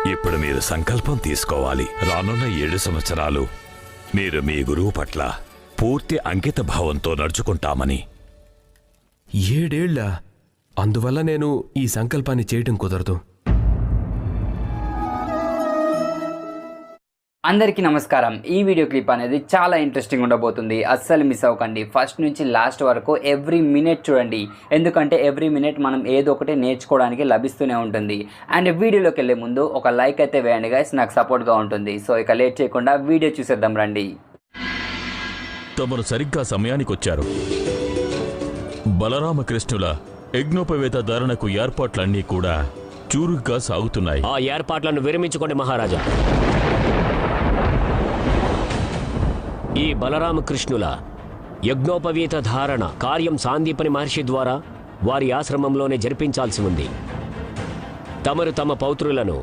ఇప్పుడు మీరు సంకల్పం తీసుకోవాలి. రానున్న 7 సంవత్సరాలు మీరు మీ గురువు పట్ల పూర్తి అంకిత భావంతో నడుచుకుంటామని. 7 ఏళ్ల? అందువల్ల నేను ఈ సంకల్పాన్ని చేయటం కుదరదు. అందరికీ నమస్కారం. ఈ వీడియో క్లిప్ అనేది చాలా ఇంట్రెస్టింగ్ ఉండబోతుంది. అస్సలు మిస్ అవ్వకండి. ఫస్ట్ నుంచి లాస్ట్ వరకు ఎవ్రీ మినిట్ చూడండి. ఎందుకంటే ఎవ్రీ మినిట్ మనం ఏదో ఒకటి నేర్చుకోవడానికి లభిస్తూనే ఉంటుంది. అండ్ వీడియోలోకి వెళ్ళే ముందు ఒక లైక్ అయితే వేయండి గైస్, నాకు సపోర్ట్గా ఉంటుంది. సో ఇక లేట్ చేయకుండా వీడియో చూసేద్దాం రండి. తమరు సరిగ్గా సమయానికి వచ్చారు. బలరామకృష్ణుల యజ్ఞోపవేత ధారణకు ఏర్పాట్లన్నీ కూడా చురుగ్గా సాగుతున్నాయి. ఆ ఏర్పాట్లను విరమించుకోండి మహారాజా. ఈ బలరామకృష్ణుల యజ్ఞోపవీత ధారణ కార్యం సాందీపని మహర్షి ద్వారా వారి ఆశ్రమంలోనే జరిపించాల్సి ఉంది. తమరు తమ పౌత్రులను